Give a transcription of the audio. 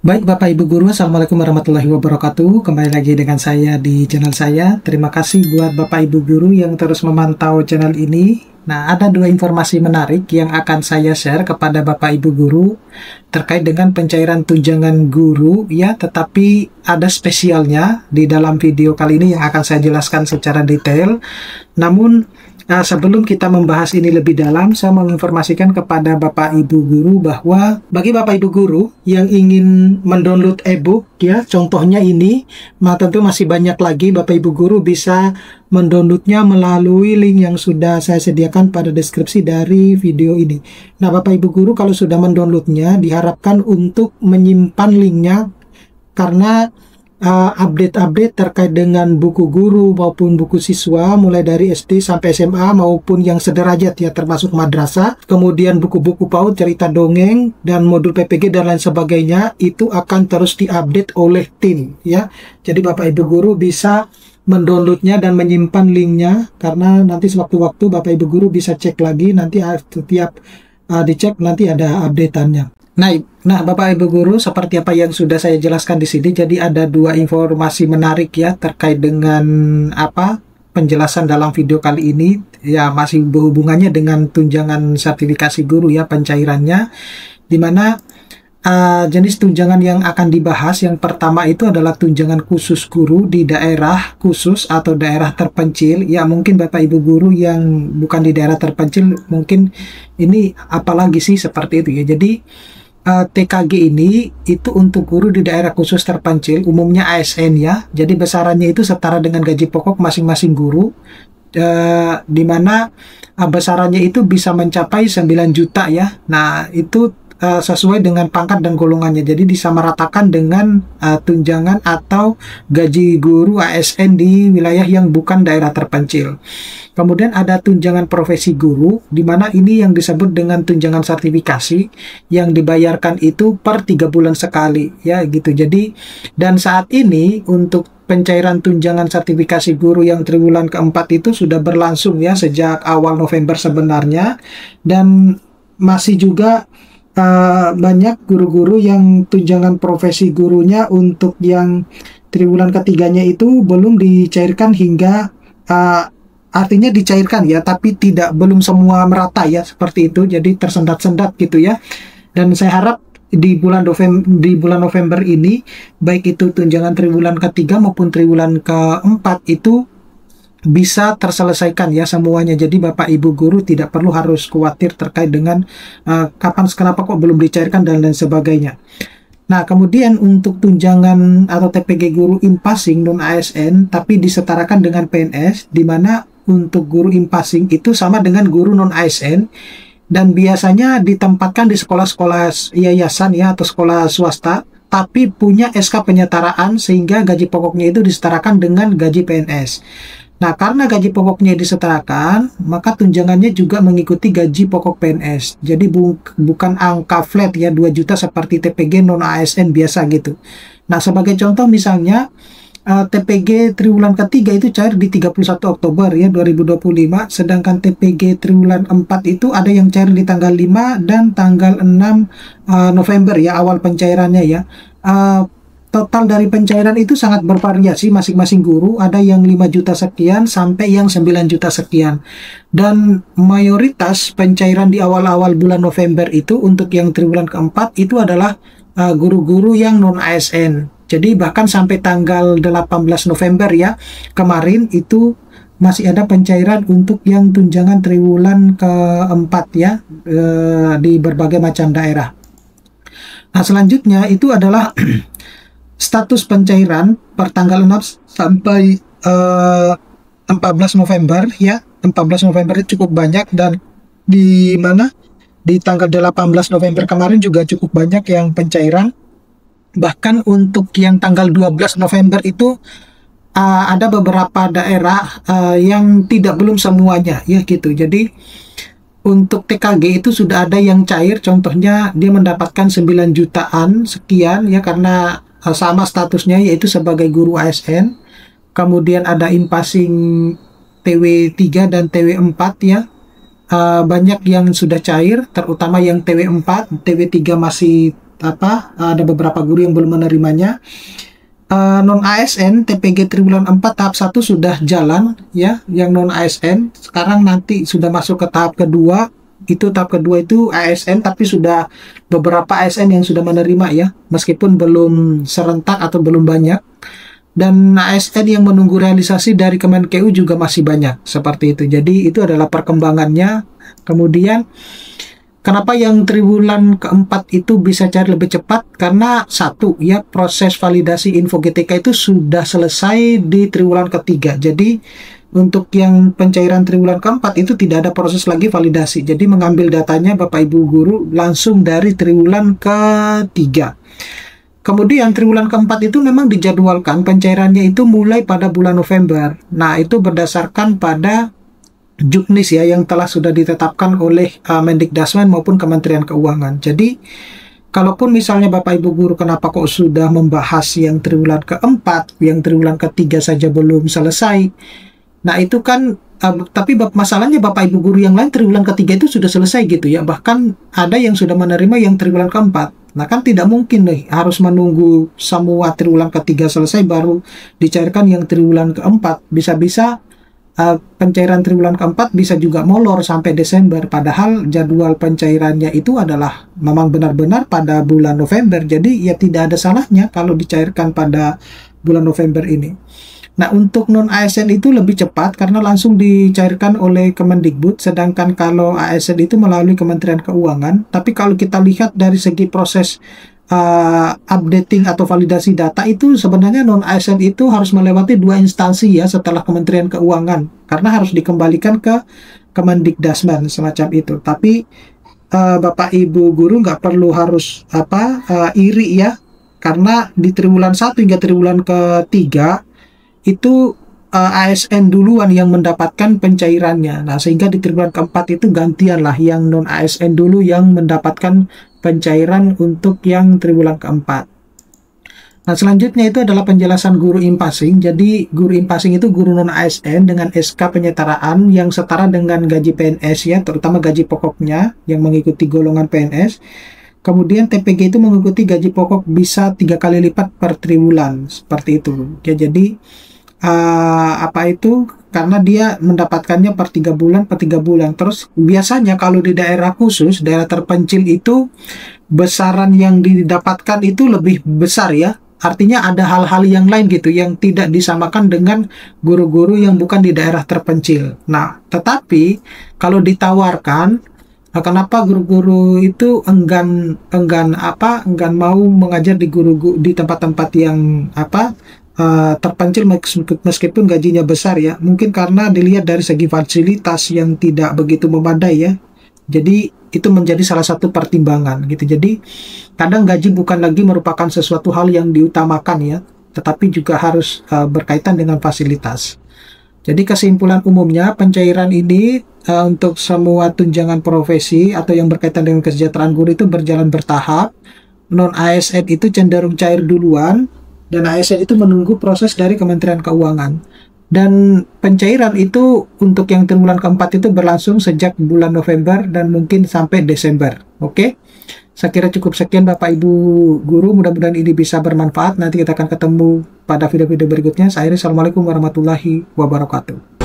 Baik Bapak Ibu Guru, Assalamualaikum warahmatullahi wabarakatuh. Kembali lagi dengan saya di channel saya. Terima kasih buat Bapak Ibu Guru yang terus memantau channel ini. Nah, ada dua informasi menarik yang akan saya share kepada Bapak Ibu Guru terkait dengan pencairan tunjangan guru ya, tetapi ada spesialnya di dalam video kali ini yang akan saya jelaskan secara detail. Namun sebelum kita membahas ini lebih dalam, saya menginformasikan kepada Bapak Ibu Guru bahwa bagi Bapak Ibu Guru yang ingin mendownload e-book ya, contohnya ini, tentu masih banyak lagi. Bapak Ibu Guru bisa mendownloadnya melalui link yang sudah saya sediakan pada deskripsi dari video ini. Nah, Bapak Ibu Guru kalau sudah mendownloadnya, diharapkan untuk menyimpan linknya karena update-update terkait dengan buku guru maupun buku siswa mulai dari SD sampai SMA maupun yang sederajat ya, termasuk madrasah, kemudian buku-buku PAUD, cerita dongeng, dan modul PPG dan lain sebagainya, itu akan terus diupdate oleh tim ya. Jadi Bapak Ibu Guru bisa mendownloadnya dan menyimpan linknya, karena nanti sewaktu-waktu Bapak Ibu Guru bisa cek lagi, nanti setiap dicek nanti ada updateannya. Nah, Bapak Ibu Guru, seperti apa yang sudah saya jelaskan di sini, jadi ada dua informasi menarik ya terkait dengan penjelasan dalam video kali ini ya, masih berhubungannya dengan tunjangan sertifikasi guru ya, pencairannya, dimana jenis tunjangan yang akan dibahas yang pertama itu adalah tunjangan khusus guru di daerah khusus atau daerah terpencil ya. Mungkin Bapak Ibu Guru yang bukan di daerah terpencil mungkin ini apalagi sih seperti itu ya. Jadi TKG ini itu untuk guru di daerah khusus terpencil, umumnya ASN ya. Jadi besarannya itu setara dengan gaji pokok masing-masing guru, di mana besarannya itu bisa mencapai 9 juta ya. Nah, itu sesuai dengan pangkat dan golongannya, jadi disamaratakan dengan tunjangan atau gaji guru ASN di wilayah yang bukan daerah terpencil. Kemudian ada tunjangan profesi guru, di mana ini yang disebut dengan tunjangan sertifikasi yang dibayarkan itu per 3 bulan sekali ya gitu. Jadi dan saat ini untuk pencairan tunjangan sertifikasi guru yang triwulan keempat itu sudah berlangsung ya sejak awal November sebenarnya, dan masih juga banyak guru-guru yang tunjangan profesi gurunya untuk yang triwulan ketiganya itu belum dicairkan hingga artinya dicairkan ya, tapi belum semua merata ya, seperti itu. Jadi tersendat-sendat gitu ya. Dan saya harap di bulan November ini, baik itu tunjangan triwulan ketiga maupun triwulan keempat itu bisa terselesaikan ya semuanya. Jadi Bapak Ibu Guru tidak perlu harus khawatir terkait dengan kenapa kok belum dicairkan dan lain sebagainya. Nah, kemudian untuk tunjangan atau TPG guru impasing non ASN tapi disetarakan dengan PNS, di mana untuk guru impasing itu sama dengan guru non ASN dan biasanya ditempatkan di sekolah-sekolah yayasan ya atau sekolah swasta, tapi punya SK penyetaraan sehingga gaji pokoknya itu disetarakan dengan gaji PNS. Nah, karena gaji pokoknya disetarakan, maka tunjangannya juga mengikuti gaji pokok PNS. Jadi bukan angka flat ya 2 juta seperti TPG non ASN biasa gitu. Nah, sebagai contoh misalnya TPG triwulan ketiga itu cair di 31 Oktober ya 2025, sedangkan TPG triwulan 4 itu ada yang cair di tanggal 5 dan tanggal 6 November ya, awal pencairannya ya. Total dari pencairan itu sangat bervariasi masing-masing guru, ada yang 5 juta sekian sampai yang 9 juta sekian. Dan mayoritas pencairan di awal-awal bulan November itu untuk yang triwulan keempat itu adalah guru-guru yang non ASN. Jadi bahkan sampai tanggal 18 November ya kemarin itu masih ada pencairan untuk yang tunjangan triwulan keempat ya di berbagai macam daerah. Nah, selanjutnya itu adalah status pencairan per tanggal 6 sampai 14 November ya. 14 November itu cukup banyak, dan di mana di tanggal 18 November kemarin juga cukup banyak yang pencairan. Bahkan untuk yang tanggal 12 November itu ada beberapa daerah yang belum semuanya ya gitu. Jadi untuk TKG itu sudah ada yang cair, contohnya dia mendapatkan 9 jutaan sekian ya, karena sama statusnya yaitu sebagai guru ASN. Kemudian ada impasing TW3 dan TW4 ya, banyak yang sudah cair, terutama yang TW4, TW3 masih ada beberapa guru yang belum menerimanya. Non ASN TPG triwulan 4 tahap 1 sudah jalan ya, yang non ASN. Sekarang nanti sudah masuk ke tahap kedua. Itu tahap kedua itu ASN, tapi sudah beberapa ASN yang sudah menerima ya, meskipun belum serentak atau belum banyak. Dan ASN yang menunggu realisasi dari Kemenkeu juga masih banyak seperti itu. Jadi itu adalah perkembangannya. Kemudian kenapa yang triwulan keempat itu bisa cari lebih cepat? Karena satu ya, proses validasi info GTK itu sudah selesai di triwulan ketiga. Jadi untuk yang pencairan triwulan keempat itu tidak ada proses lagi validasi. Jadi mengambil datanya Bapak Ibu guru langsung dari triwulan ketiga. Kemudian triwulan keempat itu memang dijadwalkan pencairannya itu mulai pada bulan November. Nah, itu berdasarkan pada Juknis ya, yang telah sudah ditetapkan oleh Mendikdasmen maupun Kementerian Keuangan. Jadi kalaupun misalnya Bapak Ibu guru kenapa kok sudah membahas yang triwulan keempat, yang triwulan ketiga saja belum selesai. Nah itu kan tapi masalahnya Bapak Ibu guru yang lain triwulan ketiga itu sudah selesai gitu ya. Bahkan ada yang sudah menerima yang triwulan keempat. Nah kan tidak mungkin nih harus menunggu semua triwulan ketiga selesai baru dicairkan yang triwulan keempat. Bisa-bisa pencairan triwulan keempat bisa juga molor sampai Desember, padahal jadwal pencairannya itu adalah memang benar-benar pada bulan November. Jadi ya tidak ada salahnya kalau dicairkan pada bulan November ini. Nah untuk non ASN itu lebih cepat karena langsung dicairkan oleh Kemendikbud, sedangkan kalau ASN itu melalui Kementerian Keuangan. Tapi kalau kita lihat dari segi proses updating atau validasi data itu sebenarnya non ASN itu harus melewati dua instansi ya setelah Kementerian Keuangan, karena harus dikembalikan ke Kemendikdasmen semacam itu. Tapi Bapak Ibu guru nggak perlu harus iri ya, karena di triwulan 1 hingga triwulan ketiga itu ASN duluan yang mendapatkan pencairannya. Nah, sehingga di triwulan keempat itu gantian lah yang non ASN dulu yang mendapatkan pencairan untuk yang triwulan keempat. Nah, selanjutnya itu adalah penjelasan guru impasing. Jadi, guru impasing itu guru non ASN dengan SK penyetaraan yang setara dengan gaji PNS ya, terutama gaji pokoknya yang mengikuti golongan PNS. Kemudian TPG itu mengikuti gaji pokok bisa 3 kali lipat per triwulan, seperti itu. Ya, jadi karena dia mendapatkannya per 3 bulan per 3 bulan. Terus biasanya kalau di daerah khusus, daerah terpencil itu besaran yang didapatkan itu lebih besar ya. Artinya ada hal-hal yang lain gitu yang tidak disamakan dengan guru-guru yang bukan di daerah terpencil. Nah, tetapi kalau ditawarkan, kenapa guru-guru itu enggan mau mengajar di tempat-tempat yang terpencil meskipun gajinya besar ya, mungkin karena dilihat dari segi fasilitas yang tidak begitu memadai ya. Jadi itu menjadi salah satu pertimbangan gitu. Jadi kadang gaji bukan lagi merupakan sesuatu hal yang diutamakan ya, tetapi juga harus berkaitan dengan fasilitas. Jadi kesimpulan umumnya pencairan ini untuk semua tunjangan profesi atau yang berkaitan dengan kesejahteraan guru itu berjalan bertahap. Non ASN itu cenderung cair duluan, dan ASN itu menunggu proses dari Kementerian Keuangan. Dan pencairan itu untuk yang triwulan keempat itu berlangsung sejak bulan November dan mungkin sampai Desember. Oke? Saya kira cukup sekian Bapak Ibu guru, mudah-mudahan ini bisa bermanfaat. Nanti kita akan ketemu pada video-video berikutnya. Saya Assalamualaikum warahmatullahi wabarakatuh.